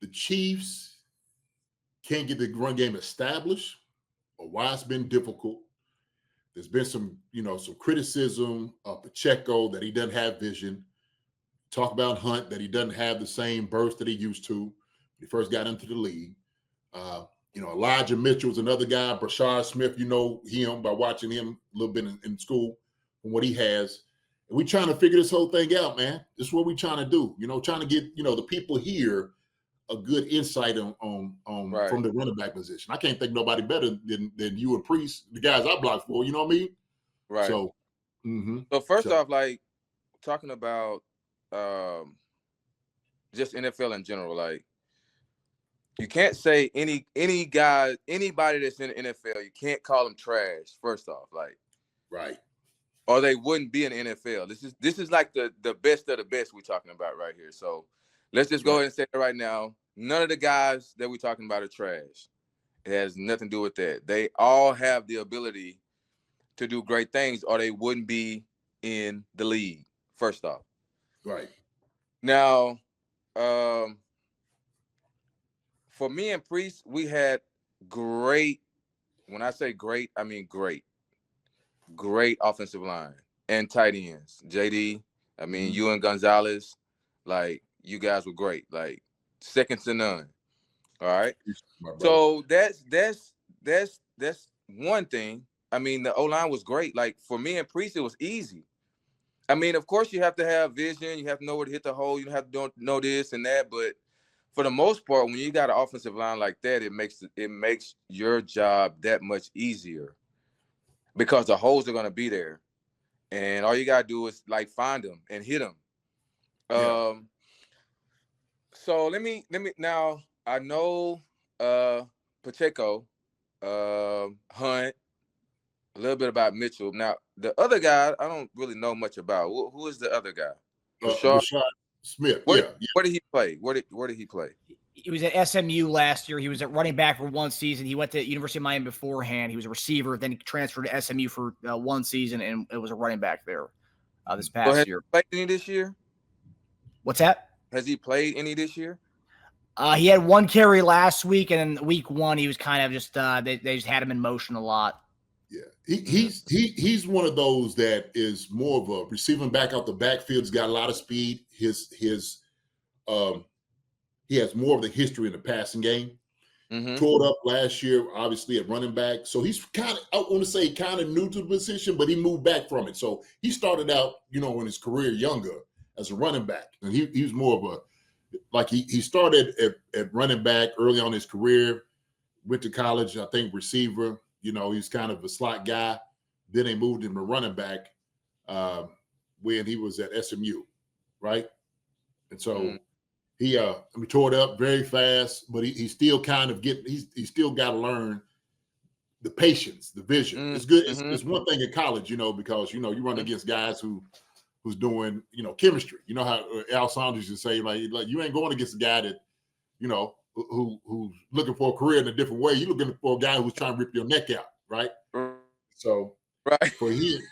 the Chiefs can't get the run game established, or why it's been difficult. There's been some criticism of Pacheco that he doesn't have vision. Talk about Hunt that he doesn't have the same burst that he used to when he first got into the league. Elijah Mitchell's another guy. Brashard Smith, you know him by watching him a little bit in school from what he has. And we're trying to figure this whole thing out, man. This is what we're trying to do. Trying to get the people here a good insight on right. from the running back position. I can't think nobody better than you and Priest, the guys I blocked for. You know what I mean? Right. So, so first off, like talking about just NFL in general, like you can't say any guy, anybody that's in the NFL, you can't call them trash. First off, like right, or they wouldn't be in the NFL. This is like the best of the best we're talking about right here. So let's just go ahead and say it right now. None of the guys that we're talking about are trash. It has nothing to do with that. They all have the ability to do great things, or they wouldn't be in the league. First off, right now. For me and Priest, we had great, when I say great, I mean great offensive line and tight ends. JD, I mean, you and Gonzalez, like, you guys were great. Like, second to none. All right? So that's one thing. I mean, the O-line was great. Like, for me and Priest, it was easy. I mean, of course, you have to have vision. You have to know where to hit the hole. You have to know this and that, but for the most part, when you got an offensive line like that, it makes your job that much easier because the holes are going to be there, and all you got to do is like find them and hit them. Yeah. So let me now. I know Pacheco, Hunt, a little bit about Mitchell. Now the other guy, I don't really know much about. Who is the other guy? Brashard Smith. Where did he play? Where did he play? He was at SMU last year. He was at running back for one season. He went to University of Miami beforehand. He was a receiver. Then he transferred to SMU for one season, and it was a running back there this past year. Played any this year? What's that? Has he played any this year? He had one carry last week, and in week one, he was kind of just they just had him in motion a lot. Yeah, he's one of those that is more of a receiving back out the backfield. He's got a lot of speed. He has more of the history in the passing game. Tore up last year, obviously at running back. So he's kind of, I want to say, kind of new to the position, but he moved back from it. So he started out, in his career younger as a running back, and he was more of a he started at running back early on in his career. Went to college, I think receiver. He's kind of a slot guy. Then they moved him to running back when he was at SMU, right? And so he tore it up very fast, but he's still kind of he's still got to learn the patience, the vision. It's good. It's one thing in college, because you run against guys who's doing chemistry. You know how Al Saunders used to say like you ain't going against a guy that who's looking for a career in a different way. You're looking for a guy who's trying to rip your neck out, right? So for him,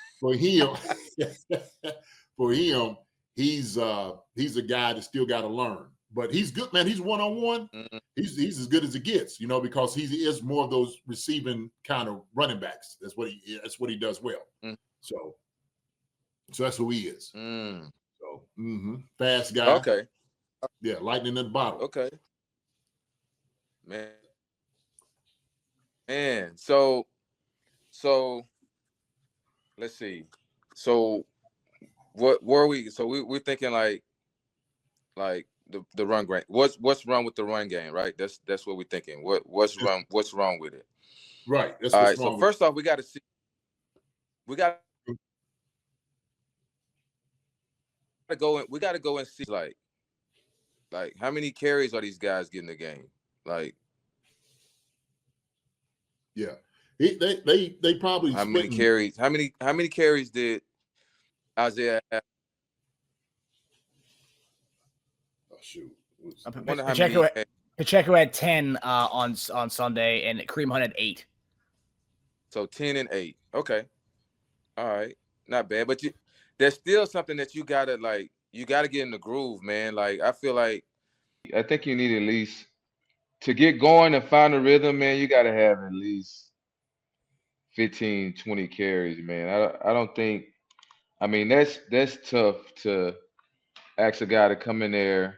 he's a guy that still got to learn. But he's good, man. He's one-on-one. He's as good as it gets, because he is more of those receiving kind of running backs. That's what he does well. So that's who he is. So fast guy. Okay. Yeah, lightning in the bottle. Okay. Man. So let's see. So what were we? So we're thinking like the run game. What's wrong with the run game, right? That's what we're thinking. What's wrong with it? Right. That's all what's right. wrong So first off, we got to see. We got to go and see like how many carries are these guys getting a game? Like, yeah, they probably how many carries? How many carries did Isaiah have? Oh shoot! Pacheco had 10 on Sunday, and Kareem Hunt had 8. So 10 and 8. Okay, all right, not bad. But there's still something that you gotta get in the groove, man. Like I feel like I think you need at least to get going and find a rhythm, man. You got to have at least 15, 20 carries, man. I don't think. I mean, that's tough to ask a guy to come in there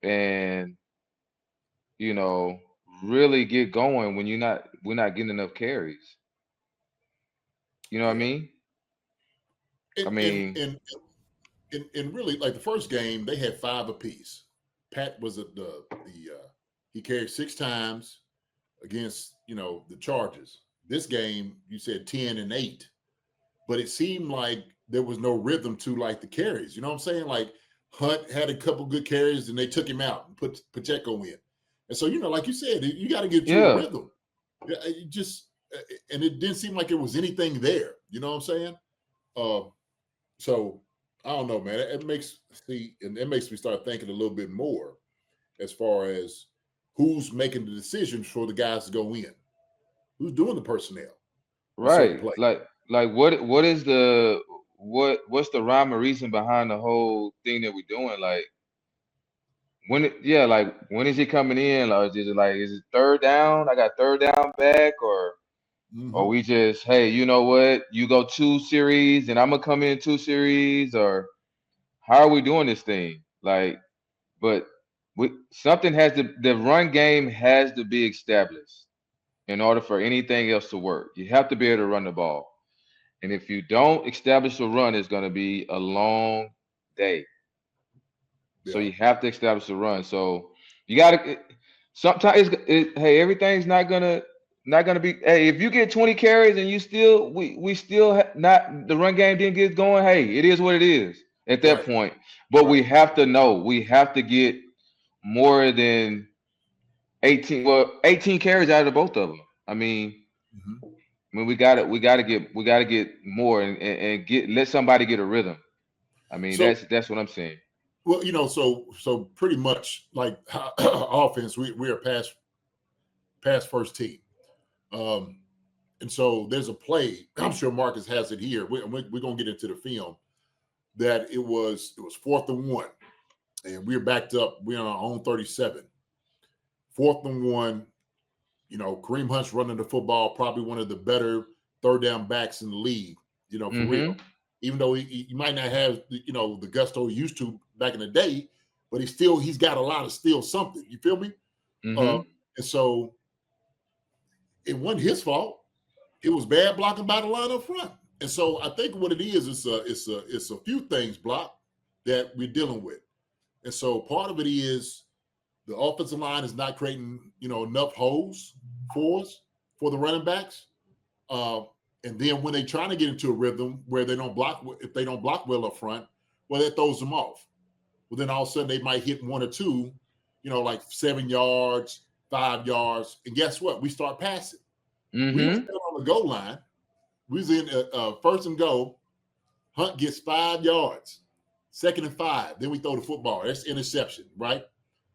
and you know really get going when we're not getting enough carries. You know what I Yeah. mean? And, I and mean, and and really, like the first game, they had 5 apiece. Pat was at he carried 6 times against the Chargers. This game, you said 10 and 8, but it seemed like there was no rhythm to like the carries. You know what I'm saying? Like Hunt had a couple good carries and they took him out and put Pacheco in. And so like you said, you got to get to a yeah, rhythm. It just and it didn't seem like there was anything there. You know what I'm saying? Uh, so I don't know, man. It makes me start thinking a little bit more as far as who's making the decisions for the guys to go in, who's doing the personnel on certain right. plays. Like what is what's the rhyme or reason behind the whole thing that we're doing? Like like when is he coming in? Or is it third down? I got third down back, or Mm-hmm. we just, hey, you know what? You go 2 series and I'm gonna come in 2 series, or how are we doing this thing? Like, but something has to the run game has to be established in order for anything else to work. You have to be able to run the ball. And if you don't establish a run, it's gonna be a long day. So Yeah. you have to establish a run. So you gotta sometimes hey, everything's not gonna be. Hey, if you get 20 carries and you still we still not the run game didn't get going. Hey, it is what it is at that Right. point. But we Right. have to know we have to get more than 18 carries out of both of them. Mm-hmm. I mean we gotta get more and get let somebody get a rhythm. I mean So that's what I'm saying. well, so pretty much like offense, we're a pass first team. Um, and so there's a play. I'm sure Marcus has it here. We're gonna get into the film that it was 4th and 1, and we're backed up. We're on our own 37. 4th and 1. Kareem Hunt's running the football, probably one of the better third down backs in the league. For real. Mm-hmm. Even though he might not have the gusto he used to back in the day, but he's got a lot of still something. You feel me? Uh, Mm-hmm. and so it wasn't his fault. It was bad blocking by the line up front. And so I think what it is, it's a few things, Block, that we're dealing with. And so part of it is the offensive line is not creating, enough holes for us, for the running backs. Uh, and then when they're trying to get into a rhythm where they don't block, if they don't block well up front, well, that throws them off. Well, then all of a sudden they might hit 1 or 2, like 7 yards, 5 yards. And guess what? We start passing. We were Mm-hmm. still on the goal line. We was in first and goal. Hunt gets 5 yards. 2nd and 5. Then we throw the football. That's interception, right?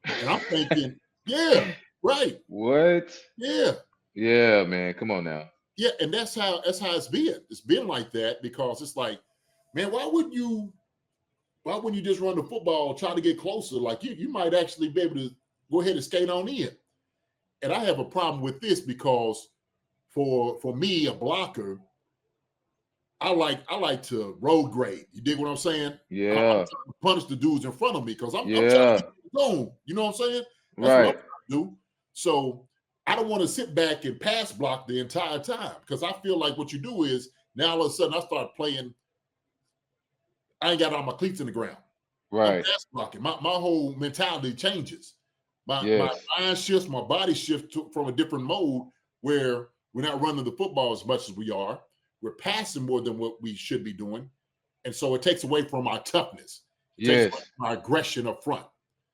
And I'm thinking, yeah, right. What? Yeah. Yeah, man. Come on now. Yeah. And that's how it's been. It's been like that because it's like, man, why wouldn't you just run the football, try to get closer? Like you might actually be able to go ahead and skate on in. And I have a problem with this because for me, a blocker, I like to road grade. You dig what I'm saying? I'm Yeah. trying to punish the dudes in front of me because I'm trying to Yeah. get zone. You know what I'm saying? That's what I'm Right. trying to do. So I don't want to sit back and pass block the entire time because I feel like what you do is now all of a sudden I start playing. I ain't got all my cleats in the ground. I'm Right. pass blocking. My whole mentality changes. My Yes. mind shifts, my body shifts from a different mode where we're not running the football as much as we are. We're passing more than what we should be doing. And so it takes away from our toughness. It takes away Yes. from our aggression up front.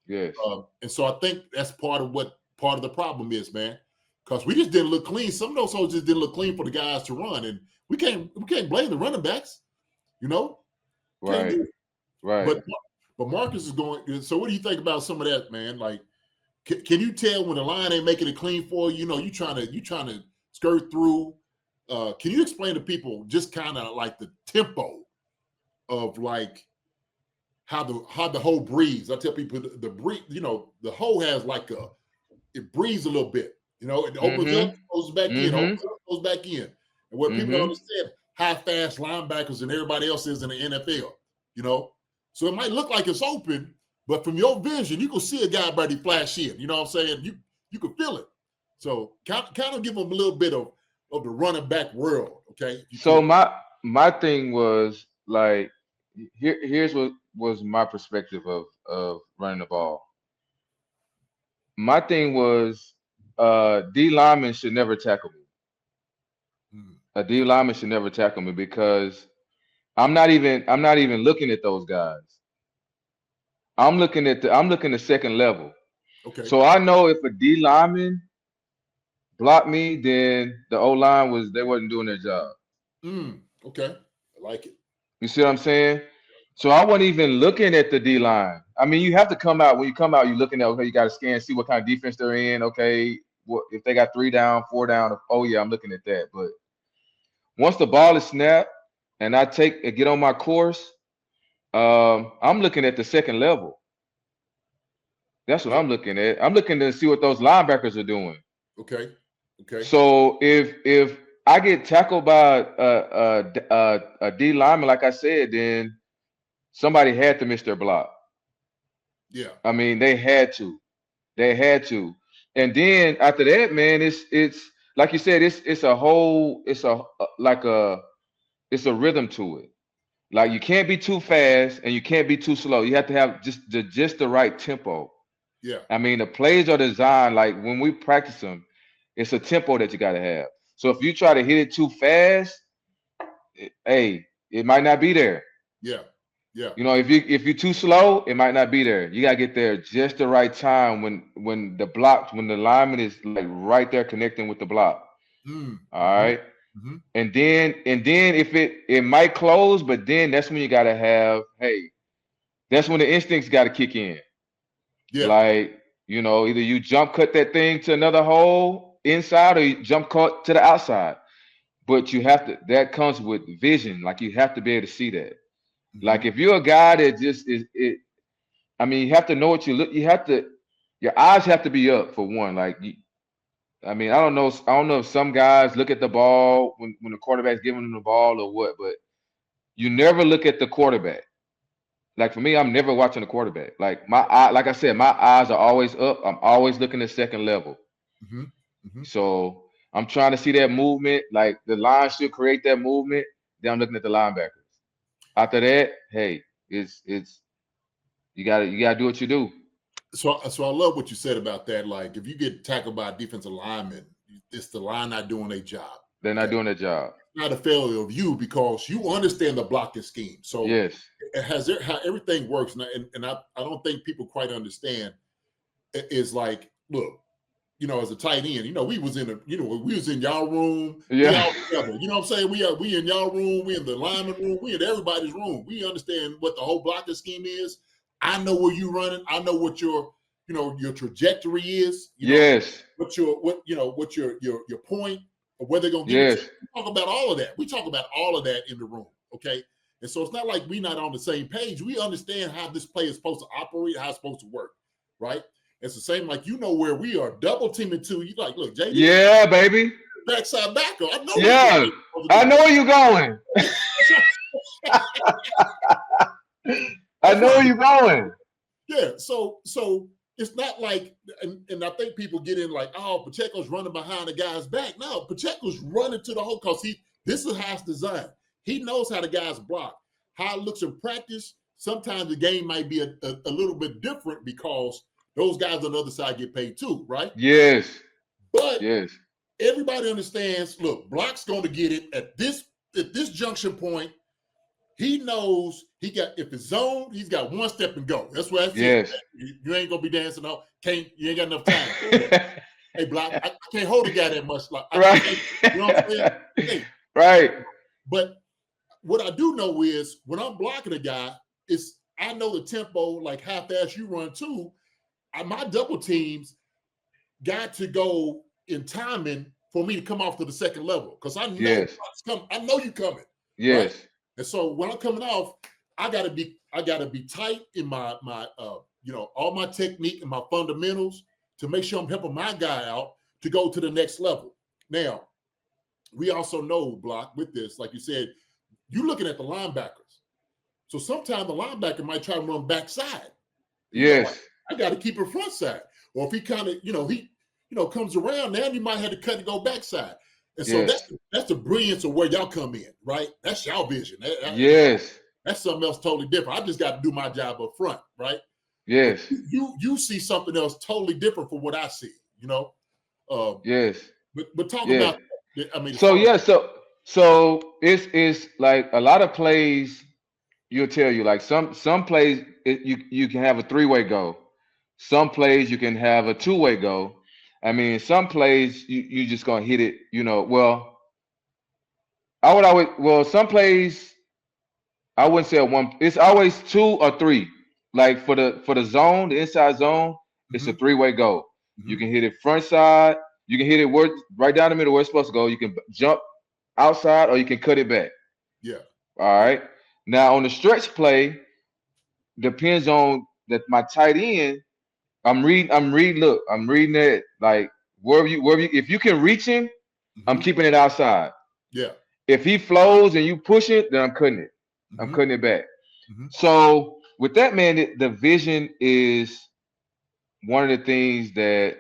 Yes. And so I think that's part of the problem is, man. Because we just didn't look clean. Some of those holes just didn't look clean for the guys to run. And we can't blame the running backs, Can't Right. do it. Right. But Marcus is going. So what do you think about some of that, man? Like, can you tell when the line ain't making it clean for you? You trying to skirt through. Can you explain to people just kind of like the tempo of like how the hole breathes. I tell people the breathe, the hole has like it breathes a little bit. It opens up, goes back in, opens up, goes back in. And what people don't understand, how fast linebackers and everybody else is in the NFL, So it might look like it's open, but from your vision, you can see a guy ready to flash in. You know what I'm saying? You can feel it. So kind of give them a little bit of the running back world, okay? So my thing was like, here's what was my perspective of running the ball. My thing was D lineman should never tackle me. A D lineman should never tackle me because I'm not even looking at those guys. I'm looking at second level. Okay. So I know if a D lineman blocked me, then the O line wasn't doing their job. Okay. I like it. You see what I'm saying? So I wasn't even looking at the D line. I mean, you have to come out. When you come out, you're looking at, okay, you got to scan, see what kind of defense they're in. Okay, if they got 3 down, 4 down, oh yeah, I'm looking at that. But once the ball is snapped and I get on my course, I'm looking at the second level. That's what I'm looking at. I'm looking to see what those linebackers are doing. Okay. So if I get tackled by a D lineman, like I said, then somebody had to miss their block. Yeah. I mean, they had to. And then after that, man, it's like you said, it's a rhythm to it. Like you can't be too fast and you can't be too slow. You have to have just the right tempo. Yeah. I mean, the plays are designed like when we practice them, it's a tempo that you got to have. So if you try to hit it too fast, it might not be there. Yeah. Yeah. If you're too slow, it might not be there. You gotta get there just the right time when the lineman is like right there connecting with the block. All right. And then if it might close, but then that's when you gotta have, that's when the instincts gotta kick in. Yeah. Like, either you jump cut that thing to another hole inside or you jump cut to the outside. But that comes with vision. Like you have to be able to see that. Like if you're a guy that just you have to know what you look. Your eyes have to be up for one. Like, I don't know if some guys look at the ball when the quarterback's giving them the ball or what, but you never look at the quarterback. Like for me, I'm never watching the quarterback. Like like I said, my eyes are always up. I'm always looking at second level. So I'm trying to see that movement. Like the line should create that movement. Then I'm looking at the linebackers. After that, it's you gotta do what you do. So I love what you said about that. Like if you get tackled by a defensive lineman, it's the line not doing their job. They're not doing their job. It's not a failure of you because you understand the blocking scheme. So yes, how everything works, and I don't think people quite understand. Is like, look, as a tight end, we was in y'all room. Yeah. Together, you know what I'm saying? We in y'all room, we in the lineman room, we in everybody's room. We understand what the whole blocking scheme is. I know where you're running. I know what your trajectory is. Yes. What's your point of where they're gonna get it to. We talk about all of that. We talk about all of that in the room. Okay. And so it's not like we're not on the same page. We understand how this play is supposed to operate, how it's supposed to work. Right. It's the same, like, where we are double teaming to you. Like, look, JD. Yeah, baby. Backside backer. I know. Yeah. I know where you're going. I know where you're going. Yeah. So it's not like, and I think people get in like, oh, Pacheco's running behind the guy's back. No, Pacheco's running to the hole because this is how it's designed. He knows how the guys block, how it looks in practice. Sometimes the game might be a little bit different because those guys on the other side get paid too, right? Yes. But yes, everybody understands, look, Block's going to get it at this junction point. He knows if it's zone, he's got one step and go. That's what I said. Yes. You ain't going to be dancing out. You ain't got enough time. Hey, Block, I can't hold a guy that much. Right. You know what I'm saying? Hey. Right. But what I do know is when I'm blocking a guy, I know the tempo, like how fast you run too. My double teams got to go in timing for me to come off to the second level because I know I know you coming. Yes. Right? And so when I'm coming off, I gotta be tight in my all my technique and my fundamentals to make sure I'm helping my guy out to go to the next level. Now, we also know, Block, with this, like you said, you're looking at the linebackers. So sometimes the linebacker might try to run backside. Yes. I got to keep it front side. Or if he kind of, comes around, now you might have to cut and go backside. And so that's the brilliance of where y'all come in, right? That's y'all vision. Yes. That's something else totally different. I just got to do my job up front, right? Yes. You see something else totally different from what I see, Yes. But talk about, I mean. So it's like a lot of plays. You'll tell you like some plays you can have a 3-way go. Some plays you can have a 2-way go. I mean, some plays you just gonna hit it. Some plays I wouldn't say one. It's always 2 or 3. Like for the zone, the inside zone, it's a 3-way go. You can hit it front side. You can hit it right down the middle where it's supposed to go. You can jump outside or you can cut it back. Yeah. All right. Now on the stretch play, depends on that my tight end. I'm reading it like wherever you if you can reach him, I'm keeping it outside. Yeah. If he flows and you push it, then I'm cutting it. I'm cutting it back. So with that, man, the vision is one of the things that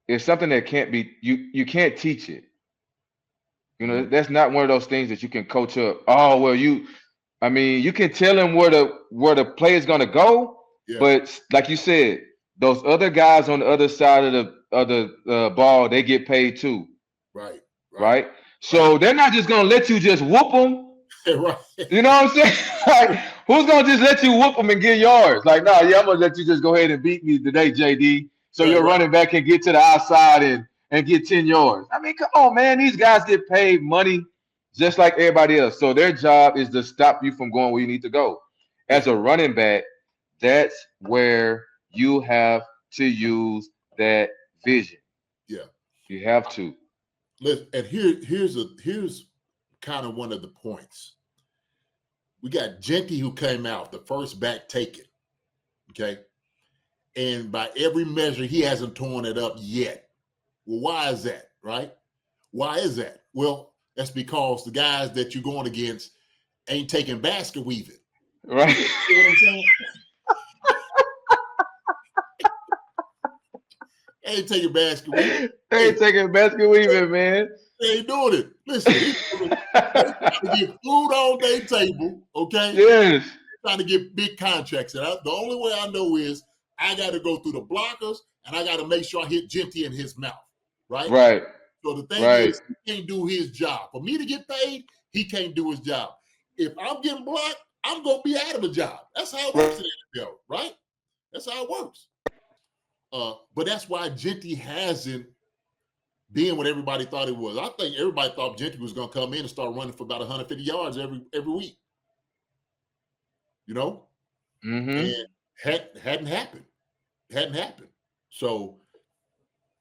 is something that can't be you can't teach it. That's not one of those things that you can coach up. Oh, well, you can tell him where the play is gonna go, but like you said, those other guys on the other side of the ball, they get paid too. Right. So they're not just gonna let you just whoop them. Right. You know what I'm saying? Like, who's gonna just let you whoop them and get yards? Like, no, I'm gonna let you just go ahead and beat me today, JD. So your running back can get to the outside and get 10 yards. I mean, come on, man. These guys get paid money just like everybody else. So their job is to stop you from going where you need to go. As a running back, that's where you have to use that vision. Yeah. You have to. Listen, and here's kind of one of the points. We got Genty who came out, the first back taken. Okay. And by every measure, he hasn't torn it up yet. Well, why is that, right? Why is that? Well, that's because the guys that you're going against ain't taking basket weaving. Right. You know what I'm saying? Ain't taking basket weaving. Ain't taking basket weaving, man. They ain't doing it. Listen, they're trying to get food on their table, okay? Yes. They're trying to get big contracts. And the only way I know is I got to go through the blockers and I got to make sure I hit Genty in his mouth, right? Right. So the thing is, he can't do his job. For me to get paid, he can't do his job. If I'm getting blocked, I'm going to be out of a job. That's how it works in the NFL, right? That's how it works. But that's why Genty hasn't been what everybody thought it was. I think everybody thought Genty was going to come in and start running for about 150 yards every week. And hadn't happened. Hadn't happened. So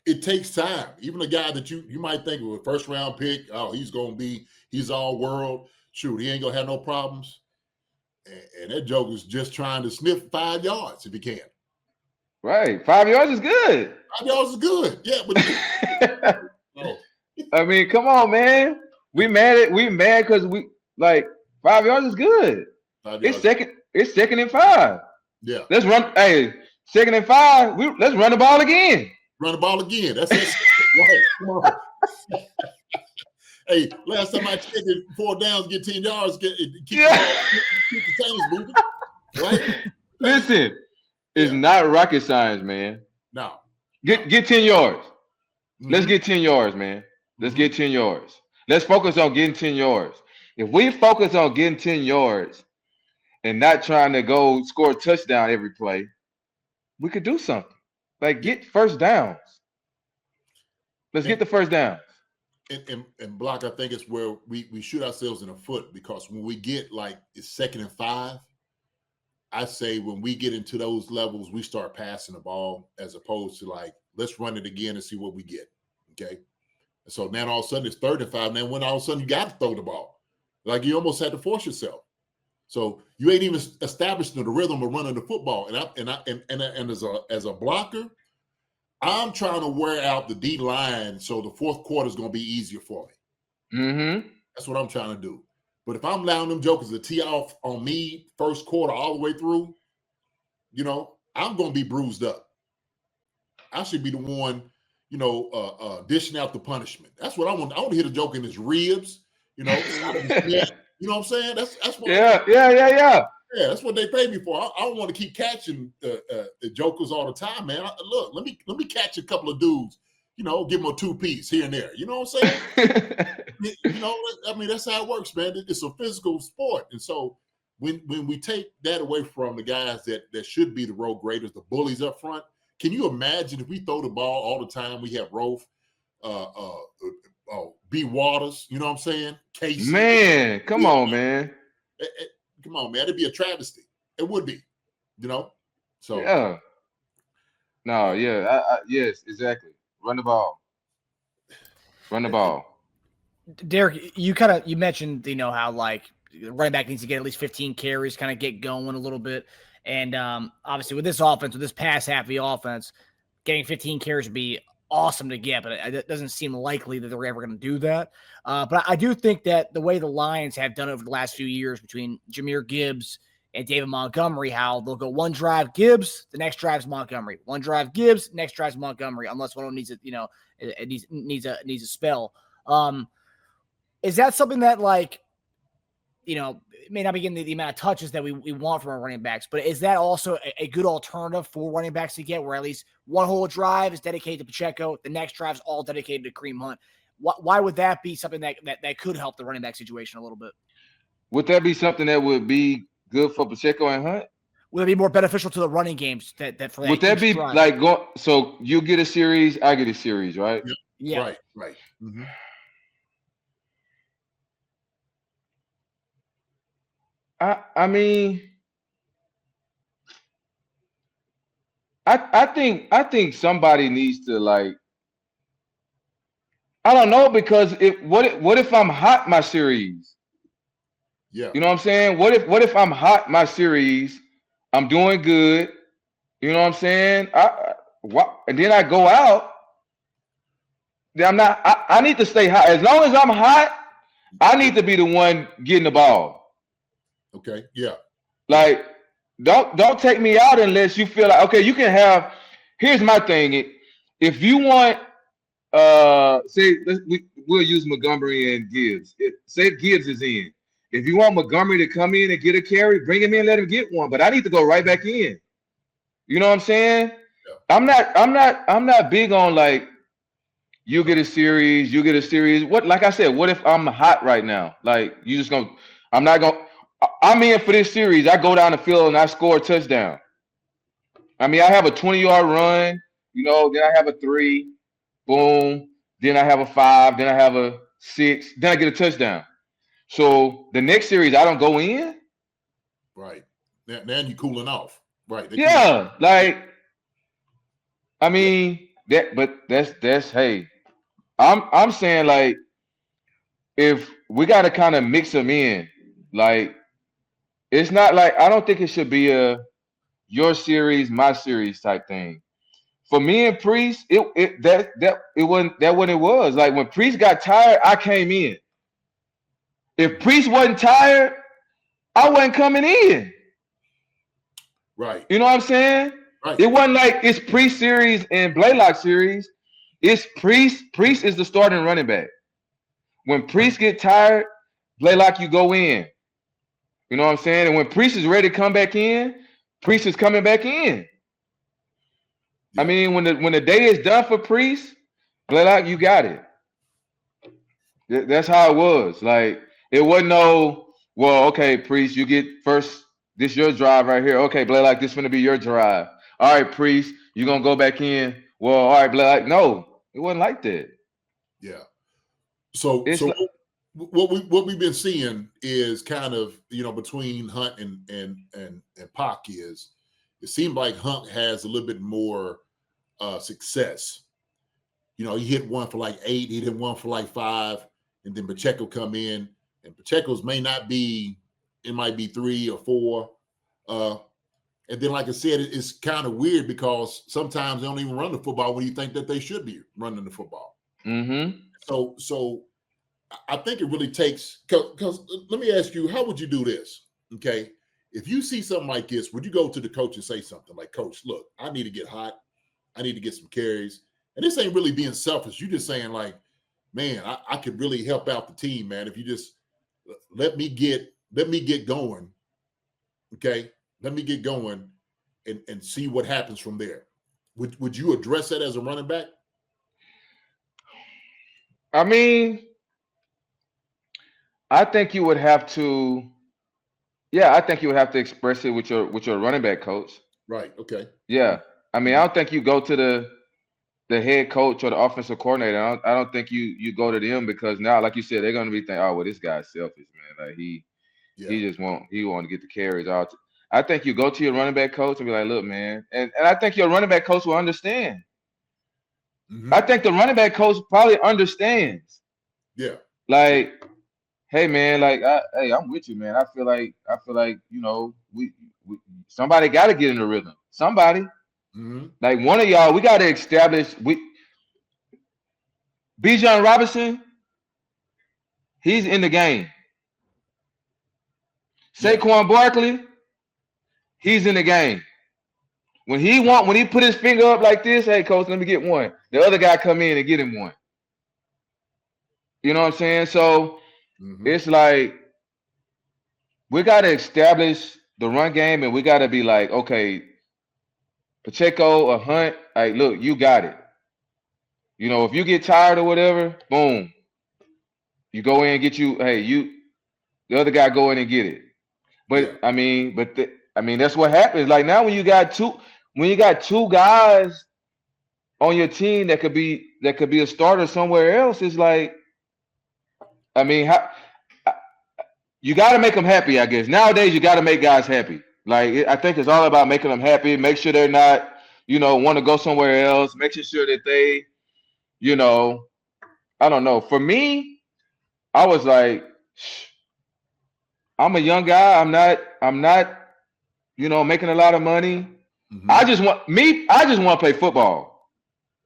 it takes time. Even a guy that you might think of a first round pick, he's all world. Shoot, he ain't gonna have no problems. And that joke is just trying to sniff 5 yards if he can. Right. 5 yards is good. 5 yards is good. Yeah, but I mean, come on, man. We mad because we like 5 yards is good. It's second and 5. Yeah. Let's run. Hey, second and 5. Let's run the ball again. Run the ball again. That's it. Right. Come on. Hey, last time I checked it, 4 downs, get 10 yards, keep the chains moving. Right? Listen, it's not rocket science, man. No. Get 10 yards. Let's get 10 yards, man. Let's get 10 yards. Let's focus on getting 10 yards. If we focus on getting 10 yards and not trying to go score a touchdown every play, we could do something. Like get first downs. Let's get the first downs. And Block, I think it's where we shoot ourselves in the foot, because when we get like it's 2nd and 5, I say when we get into those levels, we start passing the ball as opposed to like, let's run it again and see what we get. Okay. So now all of a sudden it's 3rd and 5. And then when all of a sudden you got to throw the ball, like you almost had to force yourself. So you ain't even establishing the rhythm of running the football. And as a blocker, I'm trying to wear out the D line so the fourth quarter is going to be easier for me. Mm-hmm. That's what I'm trying to do. But if I'm allowing them jokers to tee off on me first quarter all the way through, I'm going to be bruised up. I should be the one, dishing out the punishment. That's what I want. I want to hit a joke in his ribs, You know what I'm saying? That's what. Yeah. Yeah, that's what they pay me for. I don't want to keep catching the jokers all the time, man. Look, let me catch a couple of dudes. Give them a 2-piece here and there. You know what I'm saying? That's how it works, man. It's a physical sport, and so when we take that away from the guys that should be the road graders, the bullies up front, can you imagine if we throw the ball all the time? We have Rofe, B. Waters. You know what I'm saying? Casey. Man, come on, man. Come on, man. It'd be a travesty. It would be, So yeah. No, yeah. Yes, exactly. Run the ball. Derrick, you mentioned, how like the running back needs to get at least 15 carries, kind of get going a little bit. And obviously with this offense, with this pass half of the offense, getting 15 carries would be awesome to get, but it doesn't seem likely that they're ever going to do that. But I do think that the way the Lions have done it over the last few years between Jahmyr Gibbs and David Montgomery, how they'll go one drive Gibbs, the next drive's Montgomery. One drive Gibbs, next drive's Montgomery, unless one of them needs it needs a spell. Is that something that it may not be getting the amount of touches that we want from our running backs, but is that also a good alternative for running backs to get, where at least one whole drive is dedicated to Pacheco, the next drive is all dedicated to Kareem Hunt? Why would that be something that could help the running back situation a little bit? Would that be something that would be good for Pacheco and Hunt? Would it be more beneficial to the running games that for that? Would that be drive? like so you get a series, I get a series, right? Yeah. Right. Mm-hmm. I mean, I think somebody needs to I don't know, because what if I'm hot my series? Yeah. You know what I'm saying? What if I'm hot my series? I'm doing good. You know what I'm saying? And then I go out. Then I'm not. I need to stay hot. As long as I'm hot, I need to be the one getting the ball. Okay. Yeah. Like, don't take me out unless you feel like, okay, you can have. Here's my thing. If you want, we'll use Montgomery and Gibbs. Say Gibbs is in. If you want Montgomery to come in and get a carry, bring him in, let him get one. But I need to go right back in. You know what I'm saying? Yeah. I'm not big on you get a series. What, like I said, what if I'm hot right now? I'm in for this series. I go down the field and I score a touchdown. I mean, I have a 20-yard run, then I have a 3, boom, then I have a 5, then I have a 6, then I get a touchdown. So the next series, I don't go in. Right. Now you're cooling off. Right. Yeah. I mean, that's hey, I'm saying if we got to kind of mix them in, it's not I don't think it should be a your series, my series type thing. For me and Priest, it wasn't that what it was. When Priest got tired, I came in. If Priest wasn't tired, I wasn't coming in. Right. You know what I'm saying? Right. It wasn't it's Priest series and Blaylock series. It's Priest. Priest is the starting running back. When Priest get tired, Blaylock, you go in. You know what I'm saying? And when Priest is ready to come back in, Priest is coming back in. Yeah. I mean, when the day is done for Priest, Blaylock, you got it. That's how it was. It wasn't okay, Priest, you get first. This your drive right here. Okay, Blaylock, this is gonna be your drive. All right, Priest, you're gonna go back in. Well, all right, Blaylock. No, it wasn't like that. Yeah. So what we've been seeing is kind of between Hunt and Pac is it seemed like Hunt has a little bit more success. He hit one for 8, he hit one for 5, and then Pacheco come in, and Pacheco's may not be it might be 3 or 4. And then, like I said, it's kind of weird because sometimes they don't even run the football when you think that they should be running the football. Mm-hmm. So I think it really takes, because let me ask you, how would you do this? Okay. If you see something like this, would you go to the coach and say something like, Coach, look, I need to get hot. I need to get some carries. And this ain't really being selfish. You're just saying like, man, I could really help out the team, man. If you just let me get going. Okay. Let me get going and see what happens from there. Would you address that as a running back? I mean, I think you would have to. Yeah, I think you would have to express it with your running back coach. Right. Okay. Yeah. I mean, I don't think you go to the head coach or the offensive coordinator. I don't think you go to them because now, like you said, they're going to be thinking, oh, well, this guy's selfish, man. Like he just want to get the carries out. I think you go to your running back coach and be like, look, man, and I think your running back coach will understand. Mm-hmm. I think the running back coach probably understands. Yeah. Like, hey, man, like, hey, I'm with you, man. I feel like you know, we somebody got to get in the rhythm. Somebody. Mm-hmm. Like one of y'all, we got to establish. Bijan Robinson, he's in the game. Saquon Barkley, he's in the game. When he put his finger up like this, hey coach, let me get one. The other guy come in and get him one. You know what I'm saying? So it's like we got to establish the run game, and we got to be like, okay, Pacheco or Hunt, like, look, you got it. You know, if you get tired or whatever, boom, you go in and get you. Hey, the other guy go in and get it. But I mean, that's what happens. Like now, when you got two guys on your team that could be a starter somewhere else, it's like, I mean, you got to make them happy. I guess nowadays you got to make guys happy. Like I think it's all about making them happy. Make sure they're not, want to go somewhere else. Making sure that they, I don't know. For me, I was like, I'm a young guy. I'm not, making a lot of money. Mm-hmm. I just want to play football.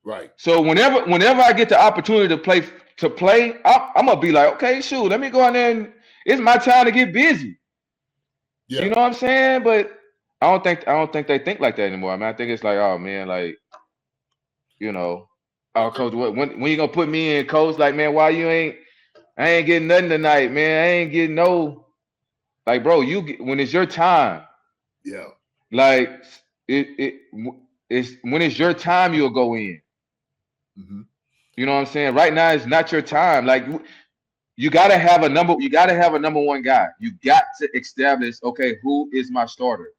Right. So whenever I get the opportunity to play, I'm gonna be like, okay, shoot, let me go in there and it's my time to get busy. Yeah. You know what I'm saying? But I don't think they think like that anymore. I mean, I think it's like, oh man, like, oh coach, when you gonna put me in, coach? Like, man, why I ain't getting nothing tonight, man. I ain't getting no, like, bro, when it's your time. Yeah. Like it's when it's your time, you'll go in. Mm-hmm. You know what I'm saying? Right now, it's not your time. Like you gotta have a number one guy. You got to establish, okay, who is my starter?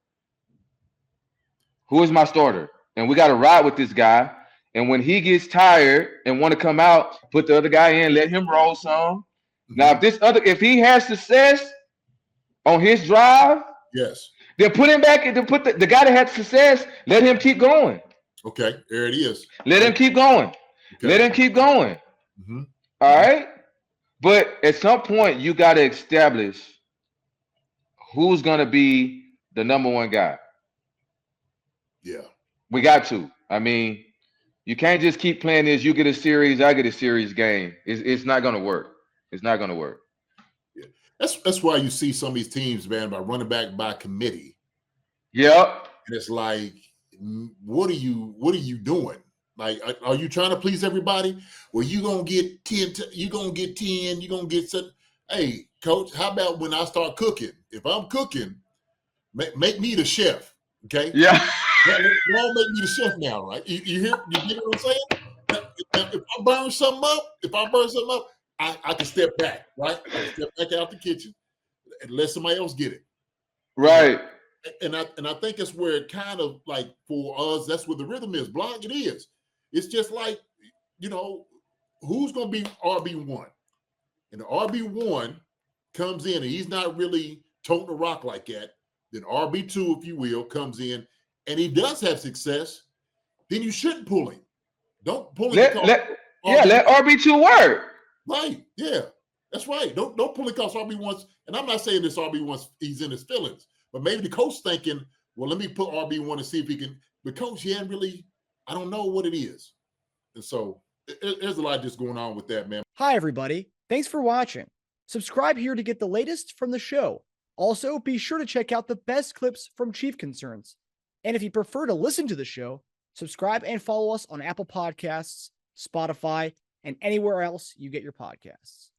Who is my starter? And we gotta ride with this guy. And when he gets tired and want to come out, put the other guy in, let him roll some. Mm-hmm. Now, if he has success on his drive, yes, then put him back and put the guy that had success, let him keep going. Okay, there it is. Let him keep going. Okay. Let him keep going. Mm-hmm. All right. But at some point, you got to establish who's going to be the number one guy. Yeah. We got to. I mean, you can't just keep playing this. You get a series, I get a series game. It's not going to work. It's not going to work. Yeah. That's why you see some of these teams, man, by running back by committee. Yep. And it's like, what are you doing? Like, are you trying to please everybody? Well, you're going to get 10, you're going to get 10, you're going to get 7. Hey, coach, how about when I start cooking? If I'm cooking, make me the chef, okay? Yeah. Don't make me the chef now, right? You get what I'm saying? If I burn something up, I can step back, right? I can step back out the kitchen and let somebody else get it. Right. And I think it's where it kind of like for us, that's where the rhythm is. Block it is. It's just like, who's going to be RB1? And the RB1 comes in and he's not really toting the rock like that. Then RB2, if you will, comes in and he does have success. Then you shouldn't pull him. Don't pull him. Let RB2 work. Right. Yeah. That's right. Don't pull it because RB1's, and I'm not saying this RB1's he's in his feelings, but maybe the coach thinking, well, let me put RB1 and see if he can. But coach, he ain't really, I don't know what it is. And so there's a lot just going on with that, man. Hi, everybody. Thanks for watching. Subscribe here to get the latest from the show. Also, be sure to check out the best clips from Chief Concerns. And if you prefer to listen to the show, subscribe and follow us on Apple Podcasts, Spotify, and anywhere else you get your podcasts.